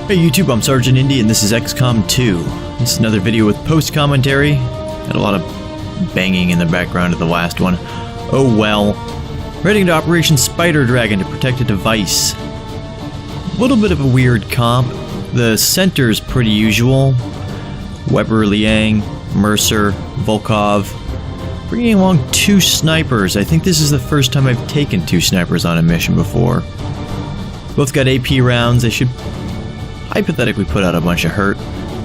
Hey YouTube, I'm Sergeant Indy and this is Xcom 2. This is another video with post-commentary. Had a lot of banging in the background of the last one. Oh well. We're heading to Operation Spider Dragon to protect a device. A little bit of a weird comp. The center's pretty usual. Weber, Liang, Mercer, Volkov. Bringing along 2 snipers. I think this is the first time I've taken 2 snipers on a mission before. Both got AP rounds. They should hypothetically put out a bunch of hurt.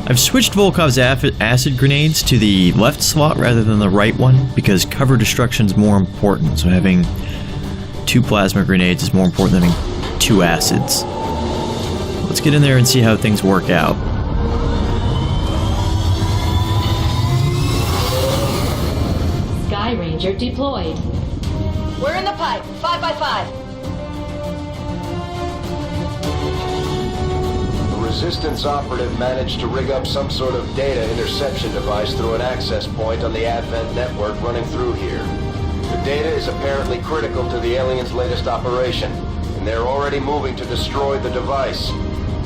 I've switched Volkov's acid grenades to the left slot rather than the right one because cover destruction is more important. So having 2 plasma grenades is more important than having 2 acids. Let's get in there and see how things work out. Sky Ranger deployed. We're in the pipe, 5x5. Resistance operative managed to rig up some sort of data interception device through an access point on the Advent network running through here. The data is apparently critical to the aliens' latest operation, and they're already moving to destroy the device.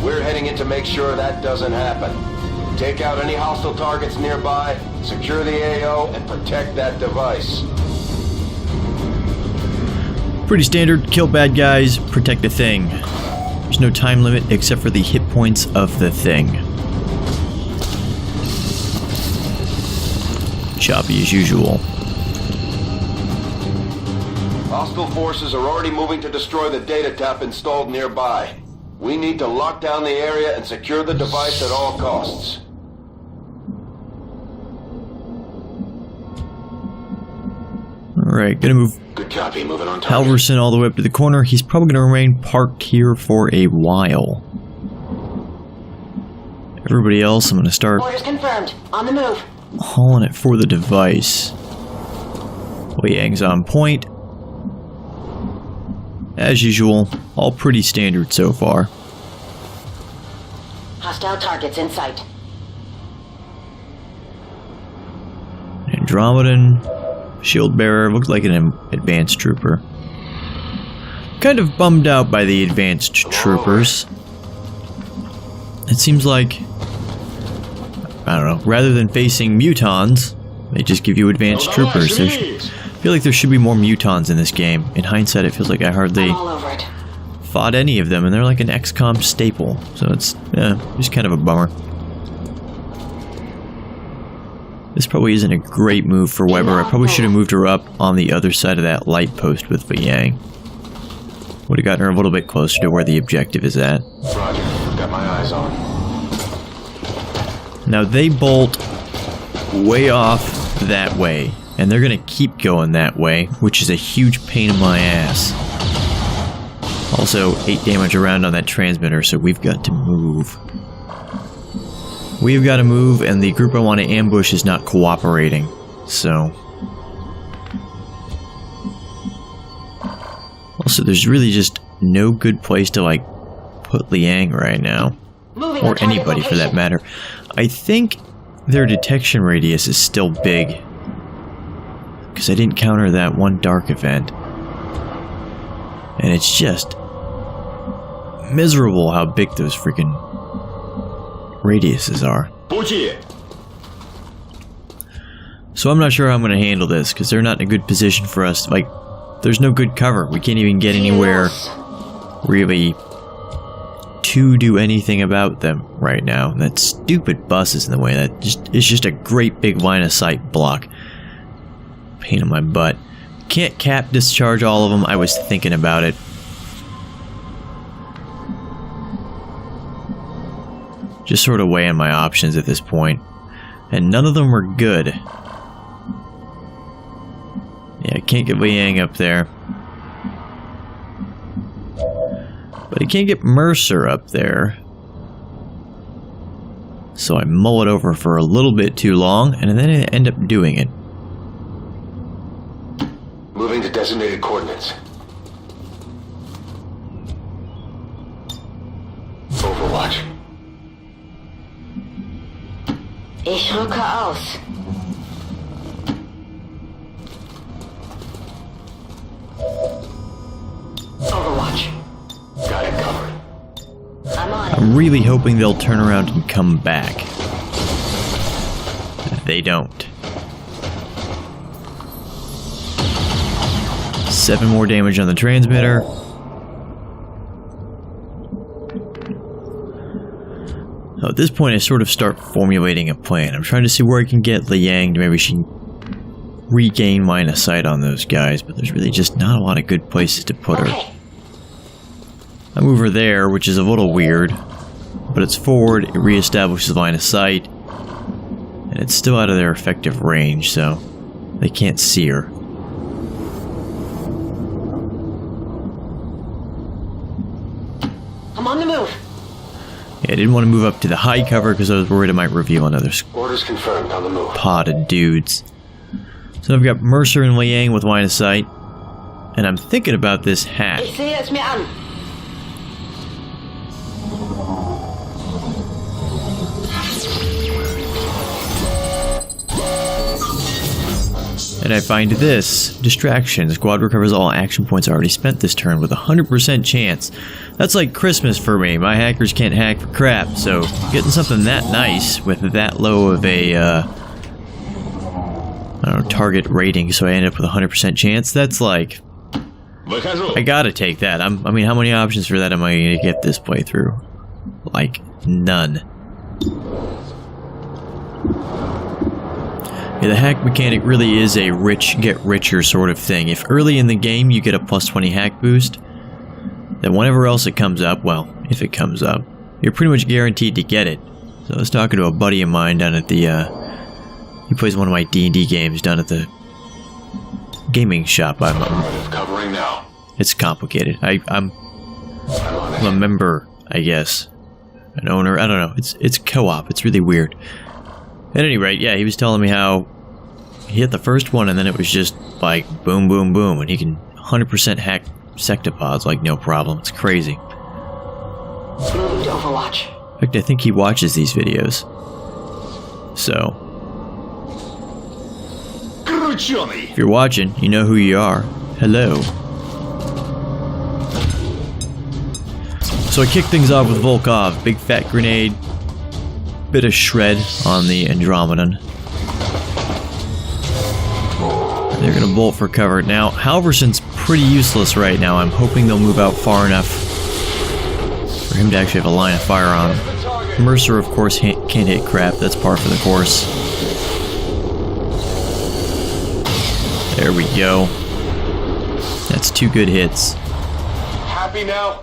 We're heading in to make sure that doesn't happen. Take out any hostile targets nearby, secure the AO, and protect that device. Pretty standard, kill bad guys, protect the thing. There's no time limit except for the hit points of the thing. Choppy as usual. Hostile forces are already moving to destroy the data tap installed nearby. We need to lock down the area and secure the device at all costs. Alright, gonna move Good copy, moving on target. Halverson all the way up to the corner. He's probably gonna remain parked here for a while. Everybody else, I'm gonna start Orders confirmed. On the move. hauling it for the device. Liang's on point. As usual, all pretty standard so far. Hostile targets in sight. Andromedan, shield bearer, looks like an advanced trooper. Kind of bummed out by the advanced troopers. It seems like, I don't know, rather than facing mutons, they just give you advanced troopers. I feel like there should be more mutons in this game. In hindsight, it feels like I hardly I'm all over it. fought any of them, and they're like an XCOM staple. So it's, just kind of a bummer. This probably isn't a great move for Weber. I probably should have moved her up on the other side of that light post with Liang. Would have gotten her a little bit closer to where the objective is at. Roger, got my eyes on. Now they bolt way off that way, and they're gonna keep going that way, which is a huge pain in my ass. Also, 8 damage around on that transmitter, so we've got to move. We've got to move, and the group I want to ambush is not cooperating, so... Also, there's really just no good place to, like, put Liang right now. Moving Or on target anybody, for that location. matter. I think their detection radius is still big. Because I didn't counter that one dark event. And it's just... miserable how big those freaking... radiuses are. So I'm not sure how I'm going to handle this, because they're not in a good position for us. Like, there's no good cover. We can't even get anywhere really to do anything about them right now. That stupid bus is in the way. That just is just a great big line of sight block. Pain in my butt. Can't cap discharge all of them. I was thinking about it. Just sort of weighing my options at this point. And none of them were good. Yeah, I can't get Liang up there. But I can't get Mercer up there. So I mull it over for a little bit too long, and then I end up doing it. Moving to designated coordinates. Overwatch. Ich rücke aus. Overwatch. Got it covered. I'm on it. I'm really hoping they'll turn around and come back. They don't. 7 more damage on the transmitter. So at this point, I sort of start formulating a plan. I'm trying to see where I can get Liang to maybe she can regain line of sight on those guys, but there's really just not a lot of good places to put her. Okay. I move her there, which is a little weird, but it's forward, it reestablishes line of sight, and it's still out of their effective range, so they can't see her. I'm on the move. Yeah, I didn't want to move up to the high cover because I was worried it might reveal another Orders confirmed. On the move. pod of dudes. So I've got Mercer and Liang with line of sight, and I'm thinking about this hack. Ich sehe es mir an. And I find this. Distraction. The squad recovers all action points already spent this turn with a 100% chance. That's like Christmas for me. My hackers can't hack for crap, so getting something that nice with that low of a, I don't know, target rating, so I end up with a 100% chance, that's like... I gotta take that. I mean, how many options for that am I gonna get this playthrough? Like, none. Yeah, the hack mechanic really is a rich get richer sort of thing. If early in the game you get a plus 20 hack boost, then whenever else it comes up, well, if it comes up, you're pretty much guaranteed to get it. So I was talking to a buddy of mine down at the, he plays one of my D&D games down at the gaming shop. Covering now. It's complicated. I'm a member, I guess. An owner, I don't know. It's co-op. It's really weird. At any rate, yeah, he was telling me how he hit the first one and then it was just like boom, boom, boom, and he can 100% hack sectopods like no problem. It's crazy. Moving to Overwatch. In fact, I think he watches these videos. So, if you're watching, you know who you are. Hello. So I kick things off with Volkov. Big fat grenade. Bit of shred on the Andromedan. They're gonna bolt for cover. Now, Halverson's pretty useless right now. I'm hoping they'll move out far enough for him to actually have a line of fire on him. Mercer, of course, can't hit crap. That's par for the course. There we go. That's 2 good hits. Happy now?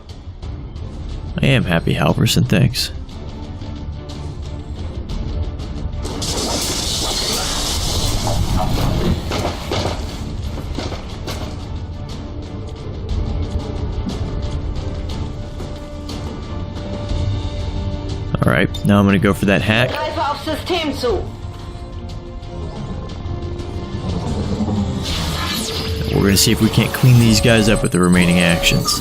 I am happy, Halverson, thanks. Alright, now I'm gonna go for that hack. Greife auf System zu. We're gonna see if we can't clean these guys up with the remaining actions.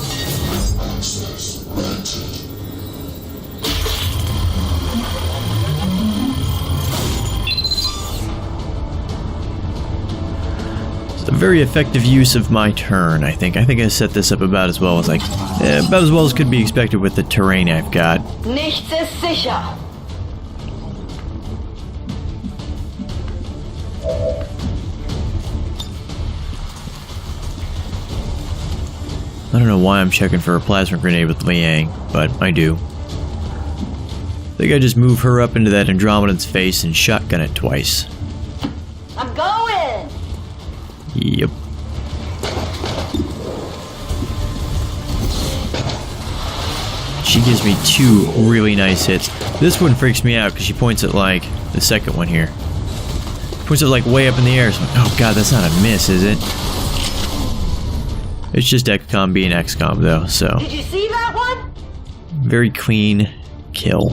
It's a very effective use of my turn, I think. I think I set this up about as well as about as well as could be expected with the terrain I've got. Nichts ist sicher. I don't know why I'm checking for a plasma grenade with Liang, but I do. I think I just move her up into that Andromedan's face and shotgun it twice. I'm going. Yep. She gives me 2 really nice hits. This one freaks me out because she points at like the second one here. Points it like way up in the air. So, oh god, that's not a miss, is it? It's just Xcom being Xcom though, so. Did you see that one? Very clean kill.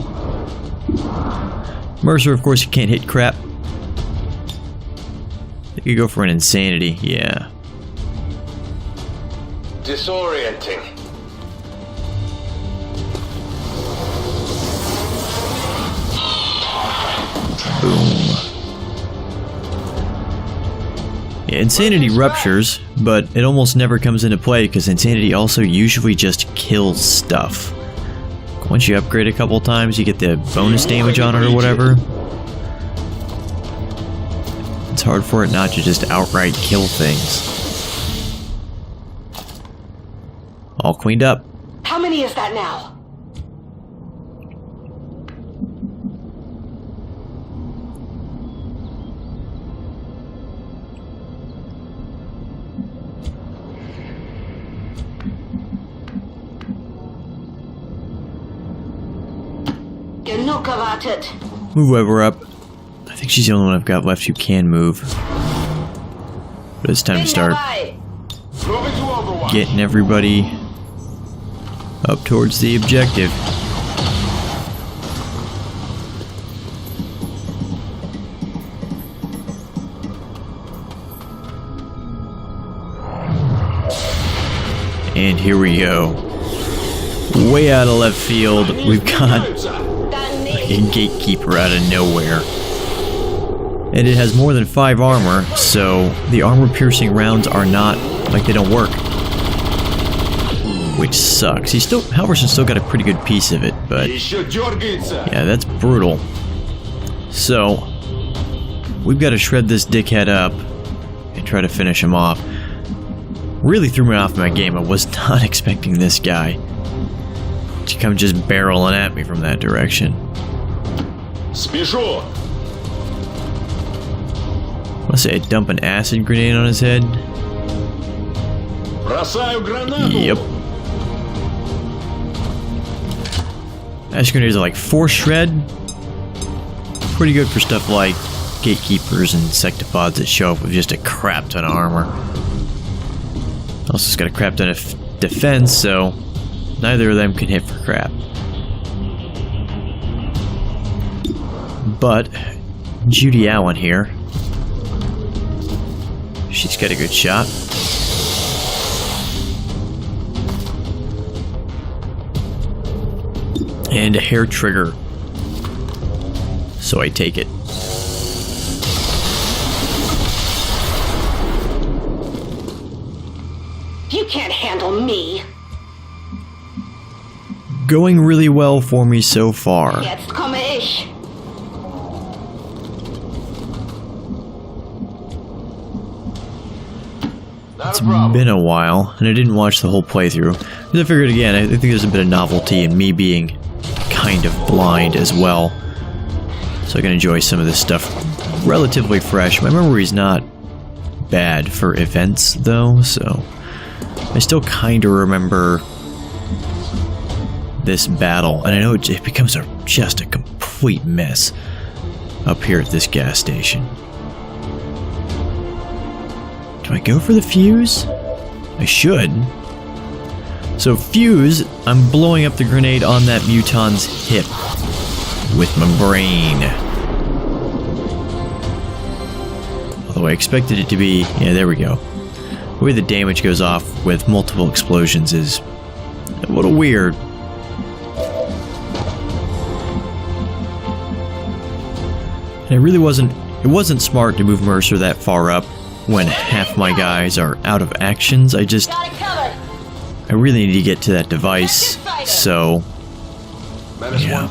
Mercer, of course, you can't hit crap. They could go for an insanity, yeah. Disorienting. Boom. Yeah, insanity ruptures, but it almost never comes into play because insanity also usually just kills stuff. once you upgrade a couple times, you get the bonus damage on it or whatever. It's hard for it not to just outright kill things. All cleaned up. How many is that now? Genug gewartet. Move Weber up. I think she's the only one I've got left who can move. But it's time to start getting everybody up towards the objective. And here we go. Way out of left field, we've got a gatekeeper out of nowhere. And it has more than 5 armor, so the armor-piercing rounds are not, like, they don't work. Which sucks. Halverson's still got a pretty good piece of it, but yeah, that's brutal. So, we've got to shred this dickhead up and try to finish him off. Really threw me off my game. I was not expecting this guy to come just barreling at me from that direction. Спешу! Let's say I dump an acid grenade on his head. Бросаю гранату! Yep. Acid grenades are like force shred. Pretty good for stuff like gatekeepers and sectopods that show up with just a crap ton of armor. Also, it's got a crap ton of defense, so neither of them can hit for crap. But Judy Allen here, she's got a good shot. And a hair trigger. So I take it. You can't handle me. Going really well for me so far. Jetzt komme ich. It's been a while, and I didn't watch the whole playthrough. Because I figured again, I think there's a bit of novelty in me being kind of blind as well. So I can enjoy some of this stuff relatively fresh. My memory's not bad for events, though, so I still kind of remember this battle. And I know it becomes just a complete mess up here at this gas station. Do I go for the fuse? I should. So fuse, I'm blowing up the grenade on that muton's hip with my brain. Although I expected it to be, yeah, there we go. The way the damage goes off with multiple explosions is a little weird. And it wasn't smart to move Mercer that far up when half my guys are out of actions. I really need to get to that device, so yeah,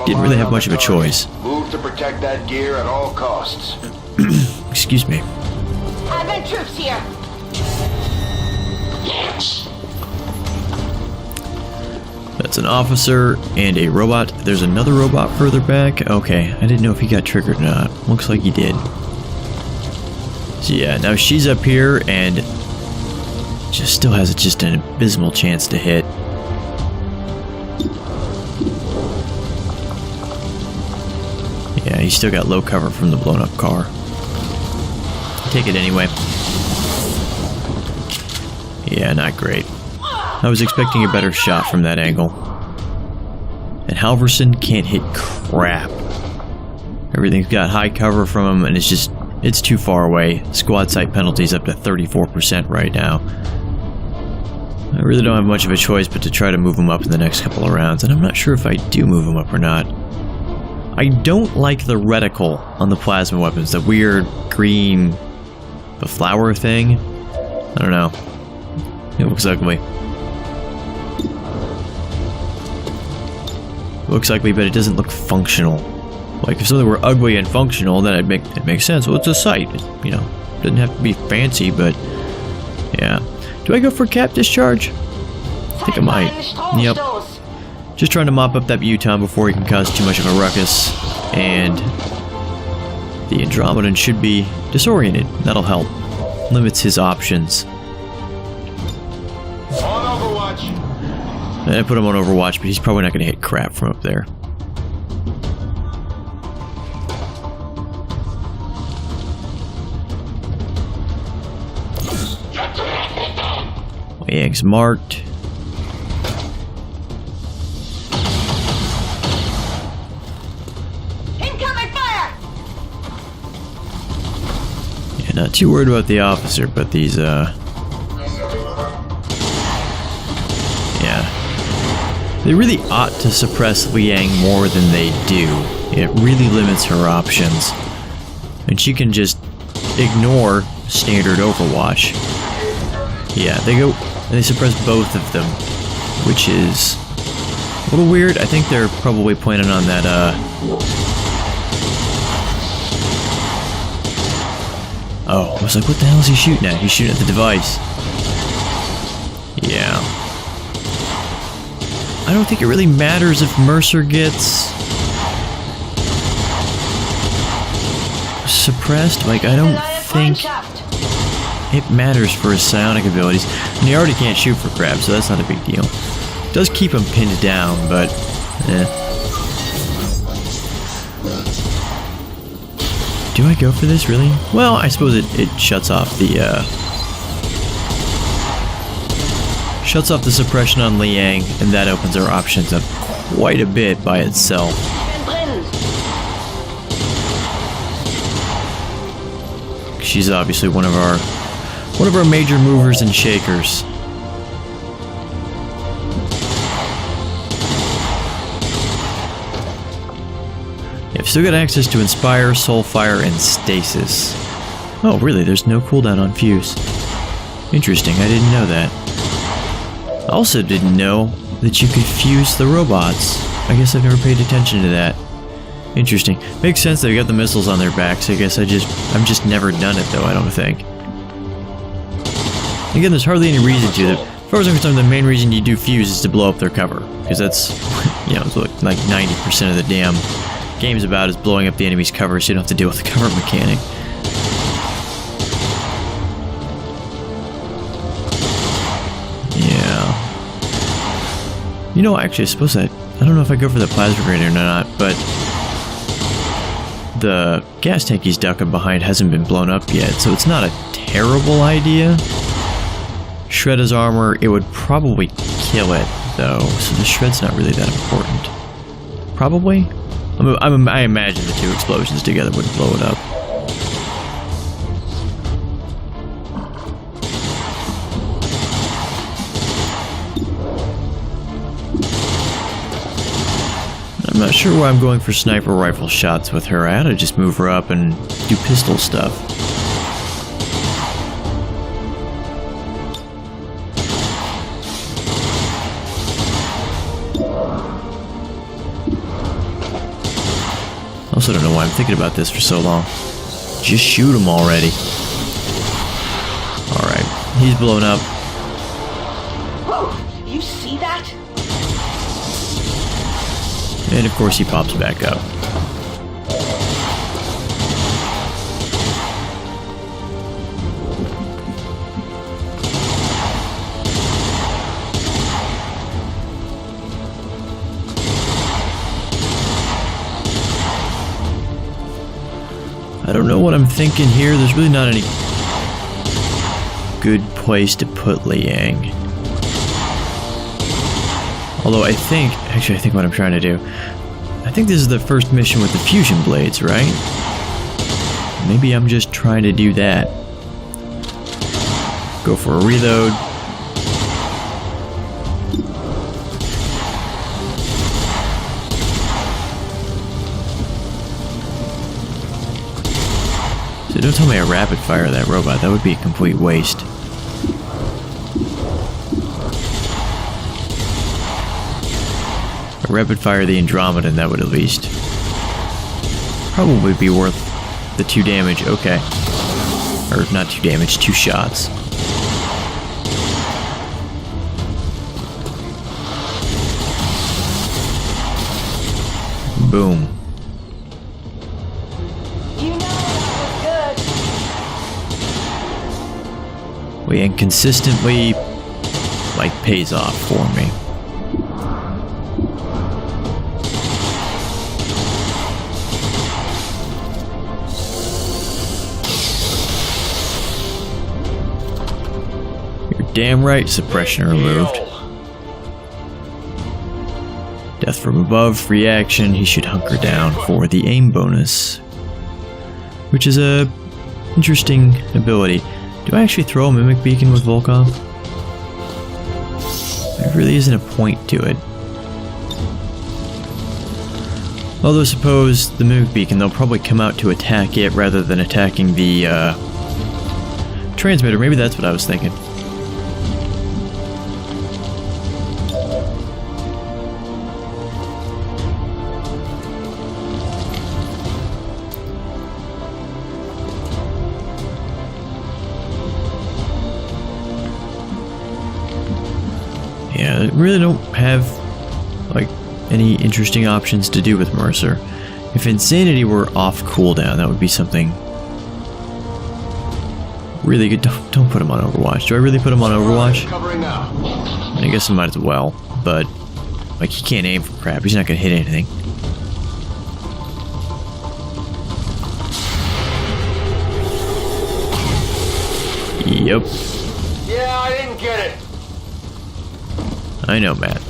didn't really have much of a choice. Move to protect that gear at all costs. Excuse me. Advent troops here. That's an officer and a robot. There's another robot further back. Okay, I didn't know if he got triggered or not. Looks like he did. So yeah, now she's up here and just still has just an abysmal chance to hit. Yeah, he's still got low cover from the blown up car. Take it anyway. Yeah, not great. I was expecting a better shot from that angle. And Halverson can't hit crap. Everything's got high cover from him and it's too far away. Squad site penalty's up to 34% right now. I really don't have much of a choice but to try to move him up in the next couple of rounds, and I'm not sure if I do move him up or not. I don't like the reticle on the plasma weapons, the weird green, the flower thing. I don't know. It looks ugly. Looks ugly, but it doesn't look functional. Like, if something were ugly and functional, then it makes sense. Well, it's a sight. You know, doesn't have to be fancy, but yeah. Do I go for cap discharge? I think I might. Yep. Just trying to mop up that Muton before he can cause too much of a ruckus. And the Andromedan should be disoriented. That'll help. Limits his options. On Overwatch. I put him on Overwatch, but he's probably not going to hit crap from up there. Eggs marked. Incoming fire! Yeah, not too worried about the officer, but these, yeah. They really ought to suppress Liang more than they do. It really limits her options. And she can just ignore standard Overwatch. Yeah, they go... and they suppress both of them, which is a little weird. I think they're probably planning on that, Oh, I was like, what the hell is he shooting at? He's shooting at the device. Yeah. I don't think it really matters if Mercer gets suppressed. Like, I don't think it matters for his psionic abilities. And he already can't shoot for crap, so that's not a big deal. It does keep him pinned down, but Do I go for this, really? Well, I suppose it shuts off the suppression on Liang, and that opens our options up quite a bit by itself. She's obviously one of our major movers and shakers. I've still got access to Inspire, Soulfire, and Stasis. Oh, really? There's no cooldown on Fuse. Interesting, I didn't know that. I also didn't know that you could fuse the robots. I guess I've never paid attention to that. Interesting. Makes sense they've got the missiles on their backs. I guess I've just never done it though, I don't think. Again, there's hardly any reason to. As far as I'm concerned, the main reason you do fuse is to blow up their cover. Because that's, you know, it's like 90% of the damn game's about is blowing up the enemy's cover so you don't have to deal with the cover mechanic. Yeah. You know, actually, I suppose I don't know if I go for the plasma grenade or not, but the gas tank he's ducking behind hasn't been blown up yet, so it's not a terrible idea. Shred his armor, it would probably kill it, though, so the shred's not really that important. Probably? I imagine the two explosions together would blow it up. I'm not sure why I'm going for sniper rifle shots with her. I ought to just move her up and do pistol stuff. I also don't know why I'm thinking about this for so long. Just shoot him already. Alright, he's blown up. Whoa, you see that? And of course he pops back up. I don't know what I'm thinking here. There's really not any good place to put Liang. Although I think what I'm trying to do, I think this is the first mission with the fusion blades, right? Maybe I'm just trying to do that. Go for a reload. So don't tell me I rapid fire that robot, that would be a complete waste. I rapid fire the Andromeda, and that would at least probably be worth the 2 damage. Okay. Or not 2 damage, 2 shots. Boom. You know that was good. Well, and consistently, like, pays off for me. You're damn right, suppression removed. Death from above, free action. He should hunker down for the aim bonus, which is a interesting ability. Do I actually throw a mimic beacon with Volkov? There really isn't a point to it. Although suppose the mimic beacon, they'll probably come out to attack it rather than attacking the transmitter. Maybe that's what I was thinking. Yeah, I really don't have, like, any interesting options to do with Mercer. If Insanity were off cooldown, that would be something really good. Don't put him on Overwatch. Do I really put him on Overwatch? I guess I might as well, but, like, he can't aim for crap. He's not gonna hit anything. Yep. Yeah, I didn't get it. I know, Matt.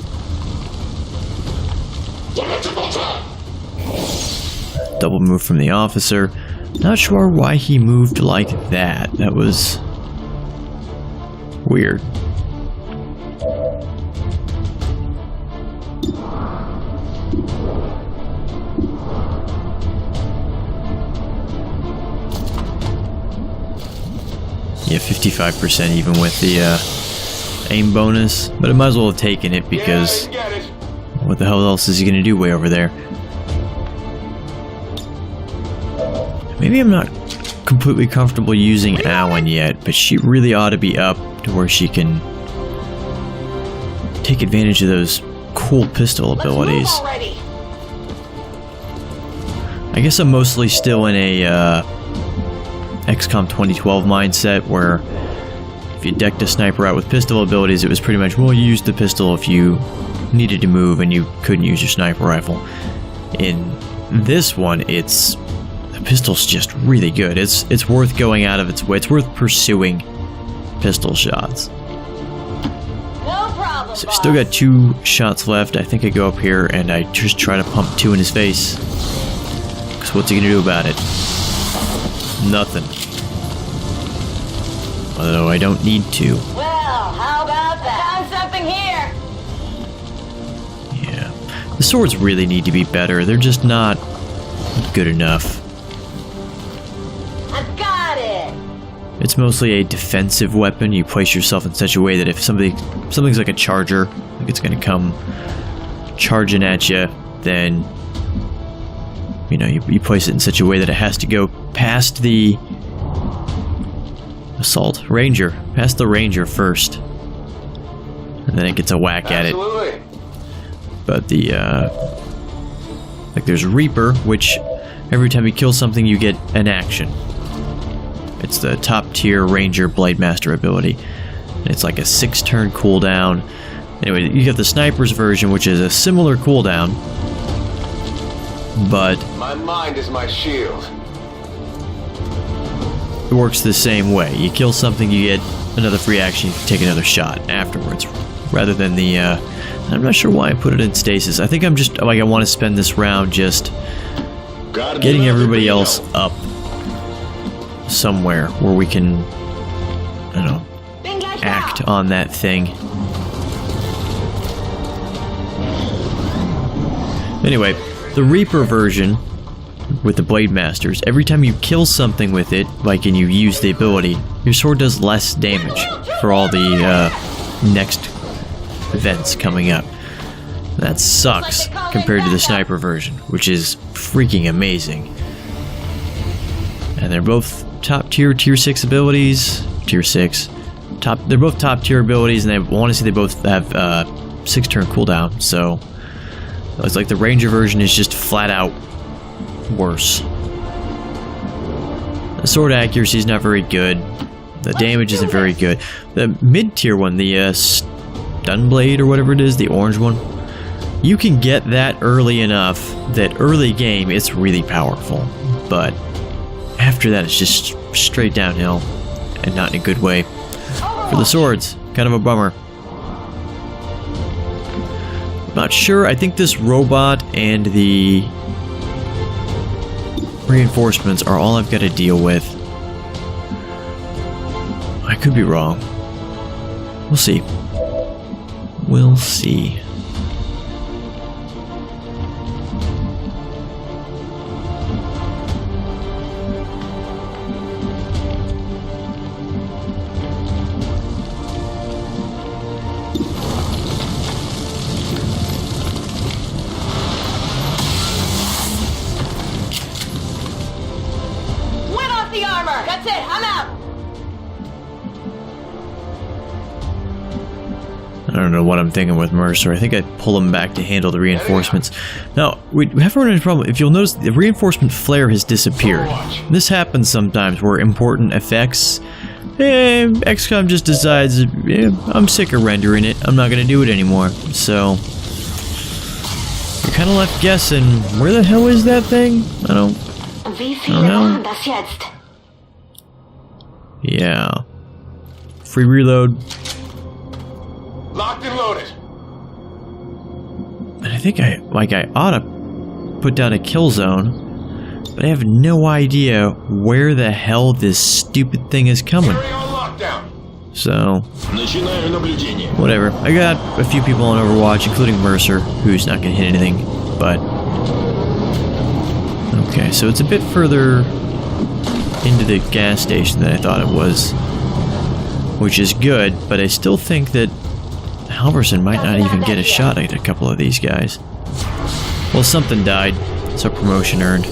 Double move from the officer. Not sure why he moved like that. That was weird. Yeah, 55% even with the aim bonus, but I might as well have taken it because what the hell else is he gonna do way over there? Maybe I'm not completely comfortable using Alan yet, but she really ought to be up to where she can take advantage of those cool pistol abilities. I guess I'm mostly still in a Xcom 2012 mindset where if you decked a sniper out with pistol abilities, it was pretty much, well, you used the pistol if you needed to move and you couldn't use your sniper rifle. In this one, the pistol's just really good. It's worth going out of its way. It's worth pursuing pistol shots. No problem. So still got 2 shots left. I think I go up here and I just try to pump 2 in his face. Because what's he gonna do about it? Nothing. Although I don't need to. Well, how about that? Found something here. Yeah. The swords really need to be better. They're just not good enough. I've got it. It's mostly a defensive weapon. You place yourself in such a way that if something's like a charger, like it's gonna come charging at you, then you know, you place it in such a way that it has to go past the assault ranger, past the ranger first, and then it gets a whack at it. But the like there's Reaper, which every time you kill something you get an action. It's the top tier ranger blade master ability, and it's like a 6-turn cooldown. Anyway, you have the sniper's version, which is a similar cooldown, but my mind is my shield. it works the same way. You kill something, you get another free action, you can take another shot afterwards, rather than the I'm not sure why I put it in stasis. I think I'm just like, I want to spend this round just getting everybody else up somewhere where we can, I don't know, act on that thing. Anyway, the Reaper version with the Blade Masters, every time you kill something with it, like, and you use the ability, your sword does less damage for all the next events coming up. That sucks compared to the sniper version, which is freaking amazing. And they're both top tier, tier 6 abilities. Tier 6. They're both top tier abilities, and I want to say they both have 6-turn cooldown, so it's like the Ranger version is just flat out worse. The sword accuracy is not very good. The damage isn't very good. The mid-tier one, the Stunblade or whatever it is, the orange one, you can get that early enough that early game it's really powerful, but after that it's just straight downhill, and not in a good way. For the swords, kind of a bummer. Not sure. I think this robot and the reinforcements are all I've got to deal with. I could be wrong. We'll see. We'll see. The armor! That's it, I'm out! I don't know what I'm thinking with Mercer. I think I pull him back to handle the reinforcements. Now, we have run into a problem. If you'll notice, the reinforcement flare has disappeared. This happens sometimes where important effects... Xcom just decides, I'm sick of rendering it. I'm not going to do it anymore. So... you're kind of left guessing, where the hell is that thing? I don't know. Yeah. Free reload. Locked and loaded. And I think I ought to put down a kill zone, but I have no idea where the hell this stupid thing is coming. So, whatever. I got a few people on Overwatch, including Mercer, who's not gonna hit anything, but... okay, so it's a bit further into the gas station than I thought it was, which is good, but I still think that Halverson might not even get a shot at a couple of these guys. Well, something died, so promotion earned.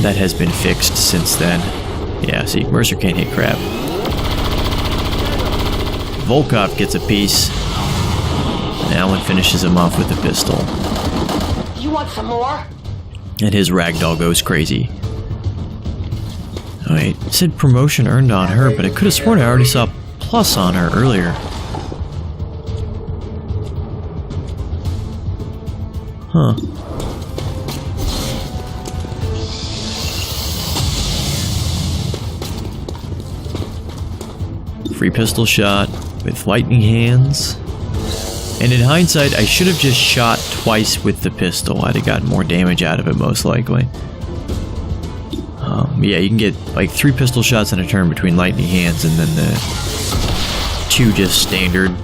That has been fixed since then. Yeah, see, Mercer can't hit crap. Volkov gets a piece, and Alan finishes him off with a pistol. You want some more? And his ragdoll goes crazy. Oh, wait, it said promotion earned on her, but I could have sworn I already saw plus on her earlier. Huh. Free pistol shot with lightning hands. And in hindsight, I should have just shot twice with the pistol. I'd have gotten more damage out of it, most likely. Yeah, you can get like 3 pistol shots in a turn between lightning hands and then the 2 just standard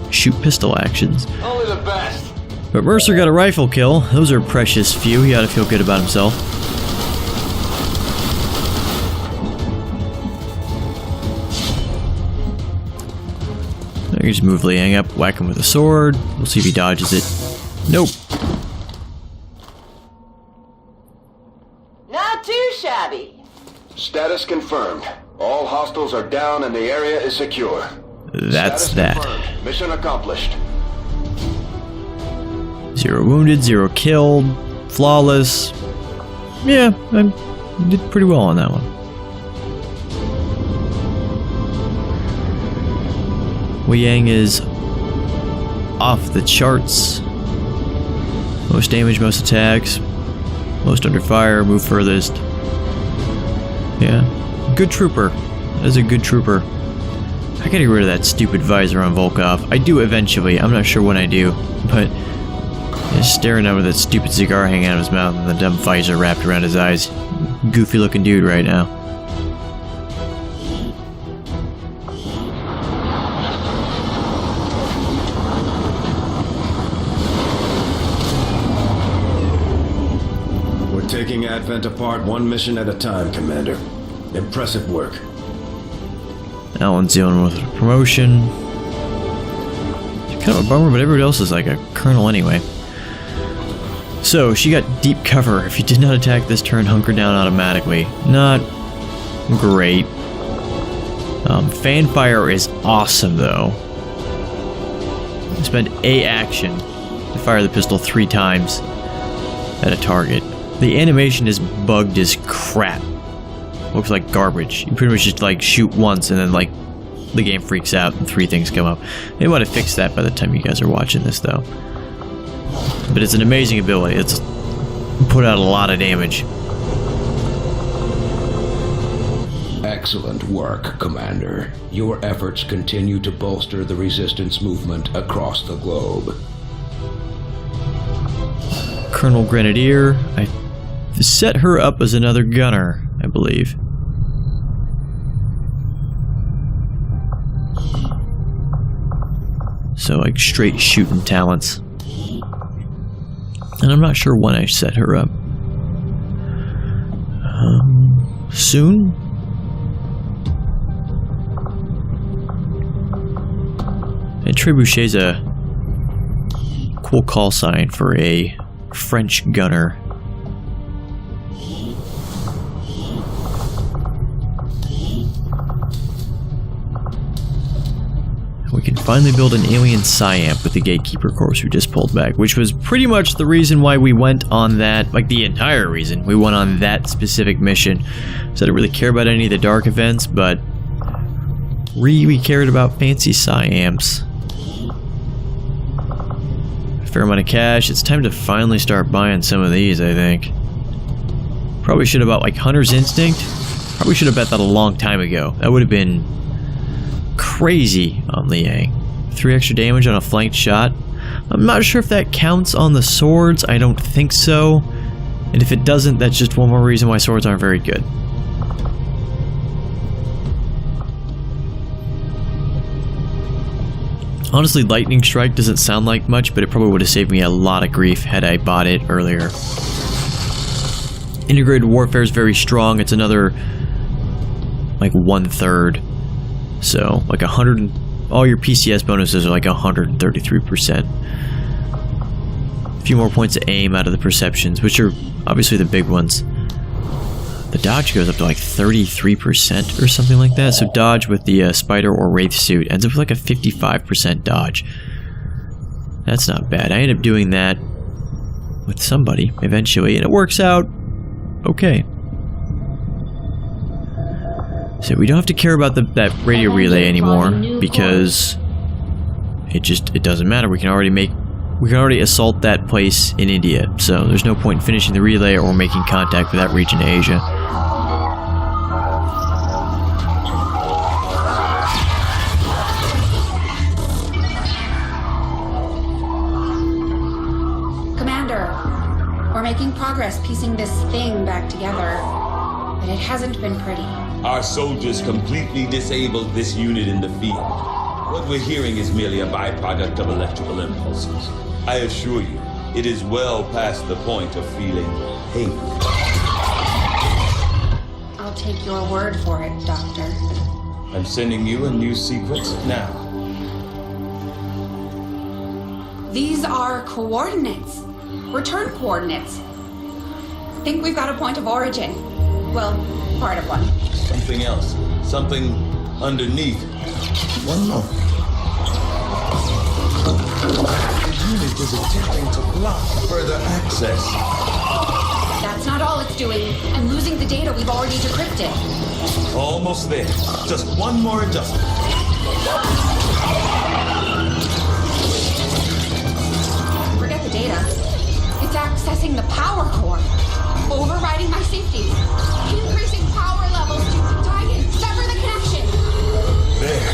shoot pistol actions. Only the best. But Mercer got a rifle kill. Those are precious few. He ought to feel good about himself. I can just move Liang up, whack him with a sword. We'll see if he dodges it. Nope. Not too shabby. Status confirmed. All hostiles are down and the area is secure. That's Status that. confirmed. Mission accomplished. 0 wounded, 0 killed, flawless. Yeah, I did pretty well on that one. Wei Yang is off the charts. Most damage, most attacks, most under fire, move furthest. Yeah, good trooper. That is a good trooper. I gotta get rid of that stupid visor on Volkov. I do eventually, I'm not sure when I do, but just staring at him with that stupid cigar hanging out of his mouth and the dumb visor wrapped around his eyes. Goofy looking dude right now. We're taking Advent apart one mission at a time, Commander. Impressive work. Alan's dealing with a promotion. Kind of a bummer, but everybody else is like a colonel anyway. So, she got deep cover. If you did not attack this turn, hunker down automatically. Not great. Fanfire is awesome, though. Spend a action to fire the pistol 3 times at a target. The animation is bugged as crap. Looks like garbage. You pretty much just like shoot once and then like the game freaks out and 3 things come up. They want to fix that by the time you guys are watching this, though. But it's an amazing ability. It's put out a lot of damage. Excellent work, Commander. Your efforts continue to bolster the resistance movement across the globe. Colonel Grenadier. I set her up as another gunner, I believe. So, like, straight shooting talents. And I'm not sure when I set her up. Soon? And Trebuchet's a cool call sign for a French gunner. We can finally build an alien Psyamp with the Gatekeeper Corps we just pulled back, which was pretty much the reason why we went on that, like the entire reason we went on that specific mission. So I didn't really care about any of the dark events, but we cared about fancy Psyamps. A fair amount of cash. It's time to finally start buying some of these, I think. Probably should have bought like Hunter's Instinct. Probably should have bet that a long time ago. That would have been crazy on Liang. 3 extra damage on a flanked shot. I'm not sure if that counts on the swords. I don't think so. And if it doesn't, that's just one more reason why swords aren't very good. Honestly, Lightning Strike doesn't sound like much, but it probably would have saved me a lot of grief had I bought it earlier. Integrated Warfare is very strong. It's another like 1/3. So, like 100, all your PCS bonuses are like 133%. A few more points of aim out of the perceptions, which are obviously the big ones. The dodge goes up to like 33% or something like that. So dodge with the spider or wraith suit ends up with like a 55% dodge. That's not bad. I end up doing that with somebody eventually, and it works out okay. So we don't have to care about that radio relay anymore because it doesn't matter. We can already assault that place in India. So there's no point in finishing the relay or making contact with that region of Asia. Commander, we're making progress piecing this thing back together, but it hasn't been pretty. Our soldiers completely disabled this unit in the field. What we're hearing is merely a byproduct of electrical impulses. I assure you, it is well past the point of feeling pain. I'll take your word for it, Doctor. I'm sending you a new sequence now. These are coordinates. Return coordinates. Think we've got a point of origin. Well, part of one. Something else. Something underneath. One more. The unit is attempting to block further access. That's not all it's doing. I'm losing the data we've already decrypted. Almost there. Just one more adjustment. Forget the data. It's accessing the power core. Overriding my safety. Increasing power levels to tie in. Sever the connection. There.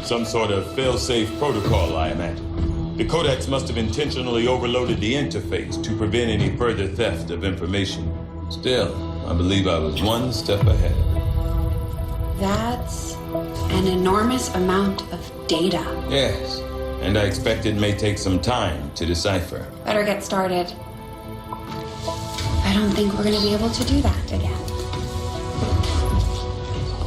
Some sort of fail-safe protocol, I imagine. The Codex must have intentionally overloaded the interface to prevent any further theft of information. Still, I believe I was one step ahead. That's an enormous amount of data. Yes, and I expect it may take some time to decipher. Better get started. I don't think we're going to be able to do that again.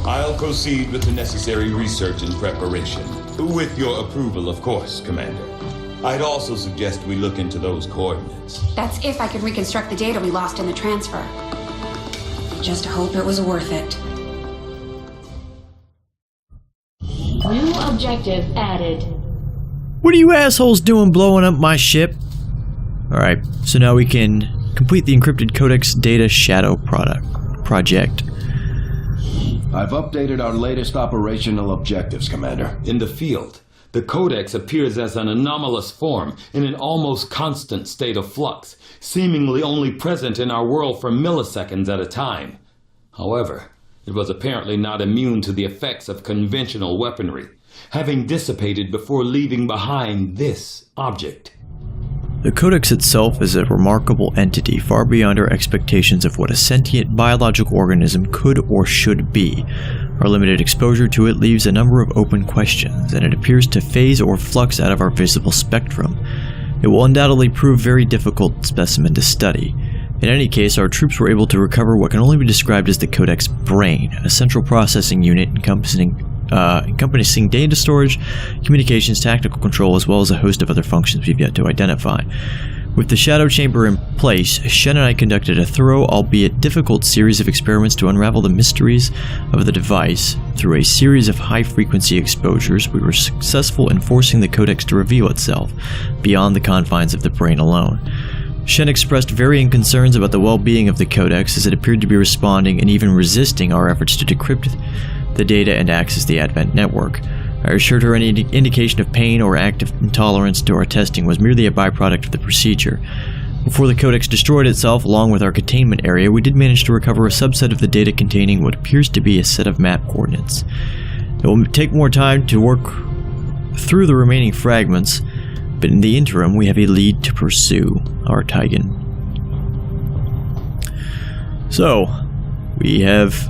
I'll proceed with the necessary research and preparation. With your approval, of course, Commander. I'd also suggest we look into those coordinates. That's if I can reconstruct the data we lost in the transfer. Just hope it was worth it. New objective added. What are you assholes doing blowing up my ship? Alright, so now we can complete the encrypted codex data shadow project. I've updated our latest operational objectives, Commander. In the field, the Codex appears as an anomalous form in an almost constant state of flux, seemingly only present in our world for milliseconds at a time. However, it was apparently not immune to the effects of conventional weaponry, having dissipated before leaving behind this object. The Codex itself is a remarkable entity far beyond our expectations of what a sentient biological organism could or should be. Our limited exposure to it leaves a number of open questions, and it appears to phase or flux out of our visible spectrum. It will undoubtedly prove a very difficult specimen to study. In any case, our troops were able to recover what can only be described as the Codex brain, a central processing unit encompassing data storage, communications, tactical control, as well as a host of other functions we've yet to identify. With the shadow chamber in place, Shen and I conducted a thorough, albeit difficult, series of experiments to unravel the mysteries of the device. Through a series of high-frequency exposures, we were successful in forcing the Codex to reveal itself, beyond the confines of the brain alone. Shen expressed varying concerns about the well-being of the Codex, as it appeared to be responding and even resisting our efforts to decrypt the data and access the Advent network. I assured her any indication of pain or active intolerance to our testing was merely a byproduct of the procedure. Before the Codex destroyed itself, along with our containment area, we did manage to recover a subset of the data containing what appears to be a set of map coordinates. It will take more time to work through the remaining fragments, but in the interim, we have a lead to pursue, our Tigan. So, we have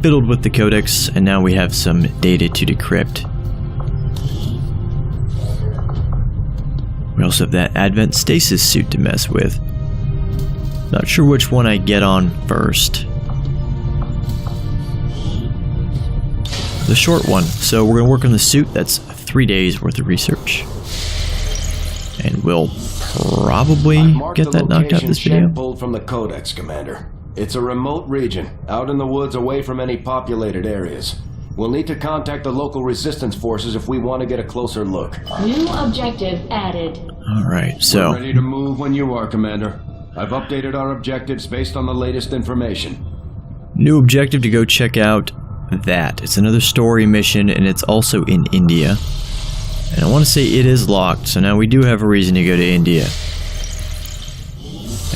fiddled with the Codex, and now we have some data to decrypt. We also have that Advent stasis suit to mess with. Not sure which one I get on first. The short one. So we're going to work on the suit. That's 3 days worth of research. And we'll probably get that knocked out this video. Pulled from the Codex, Commander. It's a remote region, out in the woods away from any populated areas. We'll need to contact the local resistance forces if we want to get a closer look. New objective added. Alright, so We're ready to move when you are, Commander. I've updated our objectives based on the latest information. new objective to go check out that. It's another story mission, and it's also in India. And I want to say it is locked, so now we do have a reason to go to India. I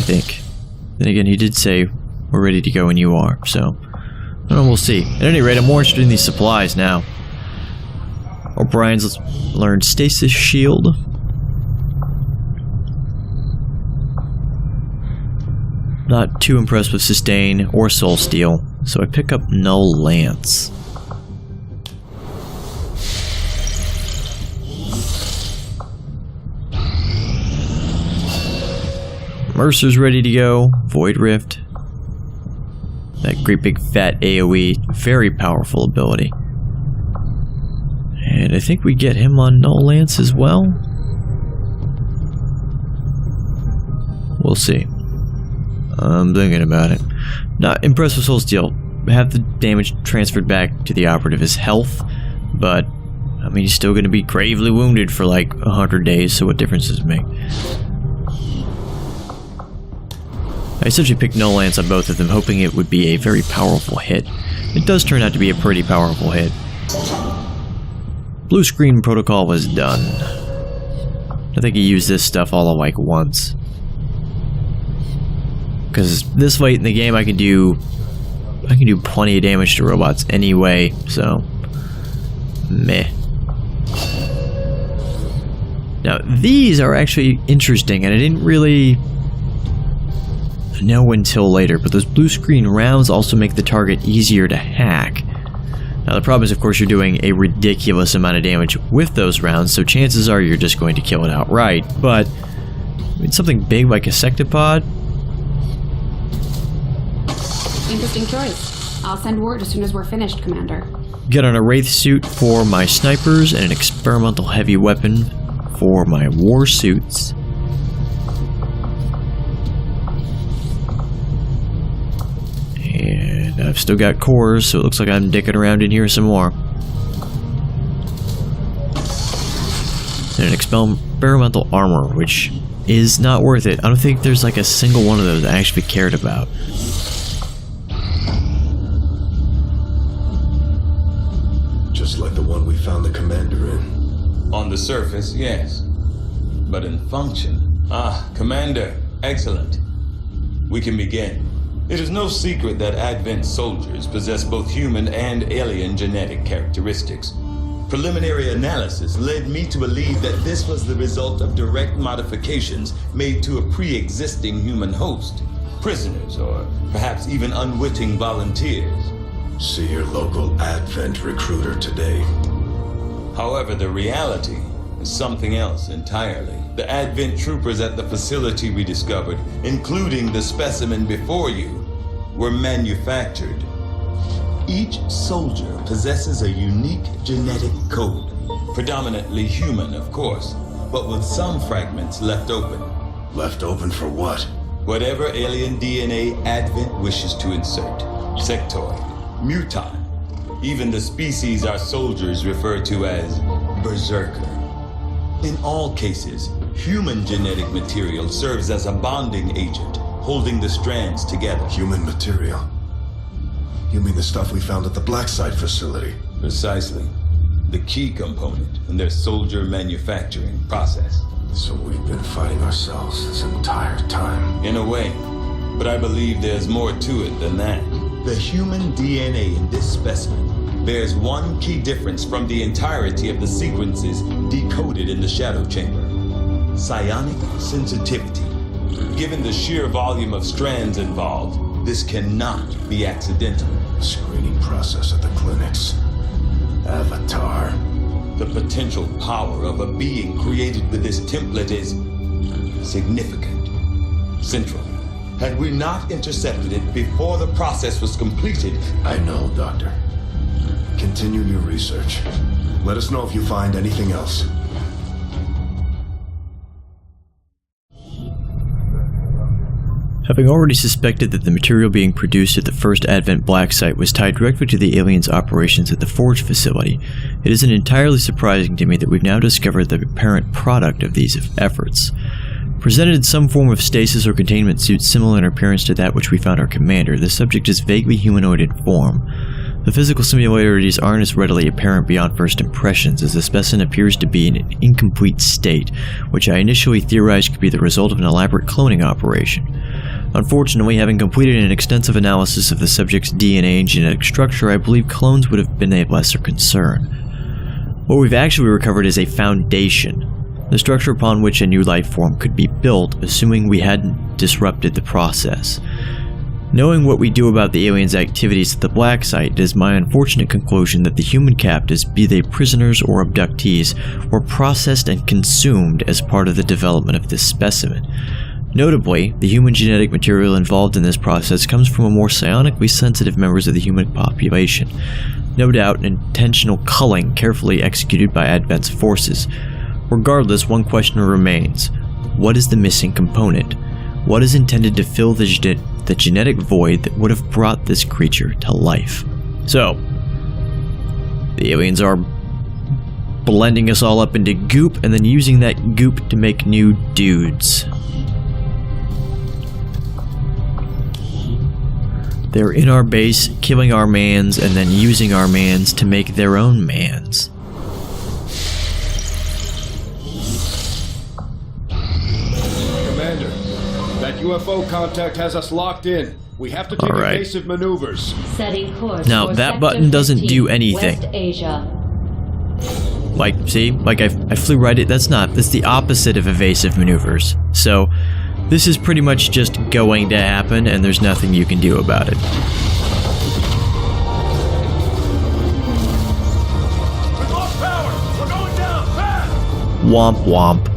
think. Then again, he did say we're ready to go when you are, so we'll see. At any rate, I'm more interested in these supplies now. O'Brien's learned Stasis Shield. Not too impressed with Sustain or Soul Steel, so I pick up Null Lance. Mercer's ready to go. Void Rift. That great big fat AoE. Very powerful ability. And I think we get him on Null Lance as well. We'll see. I'm thinking about it. Not impressed with Soul Steel. Have the damage transferred back to the operative's health, but I mean, he's still going to be gravely wounded for like 100 days, so what difference does it make? I essentially picked Null Lance on both of them, hoping it would be a very powerful hit. It does turn out to be a pretty powerful hit. Blue screen protocol was done. I think he used this stuff all at like once. Because this late in the game I can do plenty of damage to robots anyway, so meh. Now these are actually interesting, and I didn't really know until later, but those blue screen rounds also make the target easier to hack. Now the problem is, of course, you're doing a ridiculous amount of damage with those rounds, so chances are you're just going to kill it outright, but I mean, something big like a sectopod. Interesting choice. I'll send word as soon as we're finished, Commander. Get on a Wraith suit for my snipers and an experimental heavy weapon for my war suits. And I've still got cores, so it looks like I'm dicking around in here some more. And an experimental armor, which is not worth it. I don't think there's like a single one of those I actually cared about. Just like the one we found the commander in. On the surface, yes. But in function... Ah, Commander, excellent. We can begin. It is no secret that Advent soldiers possess both human and alien genetic characteristics. Preliminary analysis led me to believe that this was the result of direct modifications made to a pre-existing human host. Prisoners, or perhaps even unwitting volunteers. See your local Advent recruiter today. However, the reality is something else entirely. The Advent troopers at the facility we discovered, including the specimen before you, were manufactured. Each soldier possesses a unique genetic code, predominantly human, of course, but with some fragments left open. Left open for what? Whatever alien DNA Advent wishes to insert. Sectoid, mutant, even the species our soldiers refer to as berserker. In all cases, human genetic material serves as a bonding agent, holding the strands together. Human material? You mean the stuff we found at the Black Site facility? Precisely. The key component in their soldier manufacturing process. So we've been fighting ourselves this entire time. In a way. But I believe there's more to it than that. The human DNA in this specimen bears one key difference from the entirety of the sequences decoded in the Shadow Chamber. Psionic sensitivity. Given the sheer volume of strands involved, this cannot be accidental. Screening process at the clinics. Avatar. The potential power of a being created with this template is significant. Central. Had we not intercepted it before the process was completed... I know, Doctor. Continue your research. Let us know if you find anything else. Having already suspected that the material being produced at the first Advent Black Site was tied directly to the aliens' operations at the Forge facility, it isn't entirely surprising to me that we've now discovered the apparent product of these efforts. Presented in some form of stasis or containment suit similar in appearance to that which we found our commander, the subject is vaguely humanoid in form. The physical similarities aren't as readily apparent beyond first impressions, as the specimen appears to be in an incomplete state, which I initially theorized could be the result of an elaborate cloning operation. Unfortunately, having completed an extensive analysis of the subject's DNA and genetic structure, I believe clones would have been a lesser concern. What we've actually recovered is a foundation, the structure upon which a new life form could be built, assuming we hadn't disrupted the process. Knowing what we do about the aliens' activities at the Black Site, it is my unfortunate conclusion that the human captives, be they prisoners or abductees, were processed and consumed as part of the development of this specimen. Notably, the human genetic material involved in this process comes from a more psionically sensitive members of the human population. No doubt an intentional culling carefully executed by Advent's forces. Regardless, one question remains. What is the missing component? What is intended to fill the genetic void that would have brought this creature to life? So, the aliens are blending us all up into goop and then using that goop to make new dudes. They're in our base, killing our mans, and then using our mans to make their own mans. Commander, that UFO contact has us locked in. We have to take evasive maneuvers. Setting course Now, for that Sector button doesn't 15, do anything. West Asia. Like, see? Like, I flew right at... That's the opposite of evasive maneuvers. So, this is pretty much just going to happen, and there's nothing you can do about it. We lost power! We're going down! Fast! Womp womp.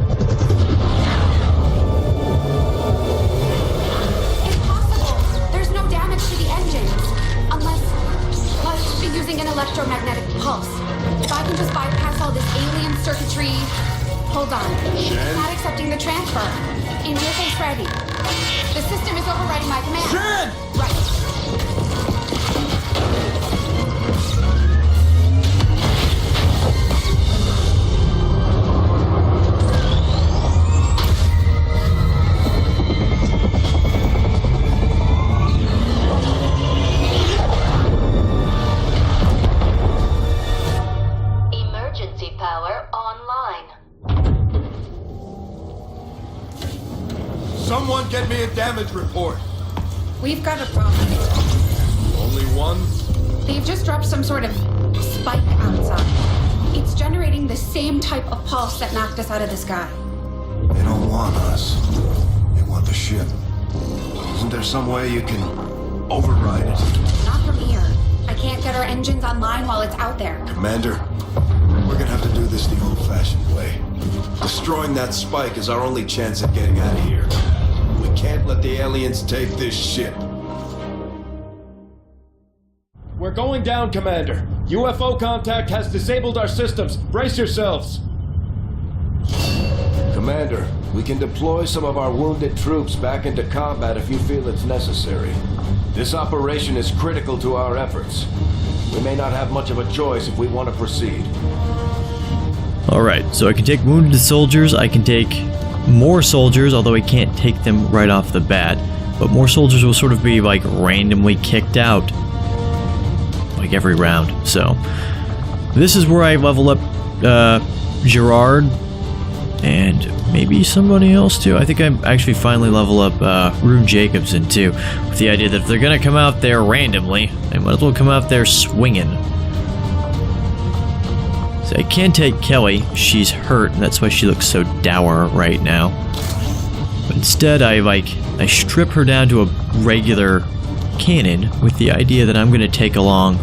Impossible! There's no damage to the engines. Unless electromagnetic pulse. If I can just bypass all this alien circuitry... Hold on. It's not accepting the transfer. Interface ready. The system is overriding my command. Shen! Right. Emergency power online. Someone get me a damage report. We've got a problem. Only one? They've just dropped some sort of spike outside. It's generating the same type of pulse that knocked us out of the sky. They don't want us. They want the ship. Isn't there some way you can override it? Not from here. I can't get our engines online while it's out there. Commander, we're gonna have to do this the old-fashioned way. Destroying that spike is our only chance at getting out of here. We can't let the aliens take this ship. We're going down, Commander. UFO contact has disabled our systems. Brace yourselves. Commander, we can deploy some of our wounded troops back into combat if you feel it's necessary. This operation is critical to our efforts. We may not have much of a choice if we want to proceed. Alright, so I can take wounded soldiers, I can take more soldiers, although I can't take them right off the bat. But more soldiers will sort of be like randomly kicked out. Like every round. So this is where I level up Gerard and maybe somebody else too. I think I actually finally level up Rune Jacobson too, with the idea that if they're gonna come out there randomly, they might as well come out there swinging. So I can take Kelly. She's hurt, and that's why she looks so dour right now. But instead, I strip her down to a regular cannon with the idea that I'm gonna take along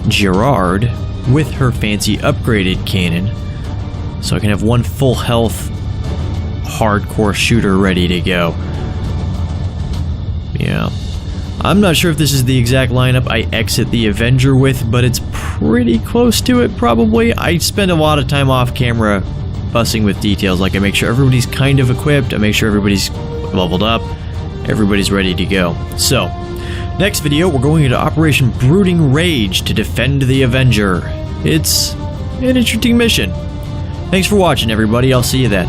Gerard with her fancy upgraded cannon, so I can have one full health hardcore shooter ready to go. Yeah. I'm not sure if this is the exact lineup I exit the Avenger with, but it's pretty close to it probably. I spend a lot of time off camera fussing with details, like I make sure everybody's kind of equipped, I make sure everybody's leveled up, everybody's ready to go. So, next video, we're going into Operation Brooding Rage to defend the Avenger. It's an interesting mission. Thanks for watching, everybody. I'll see you then.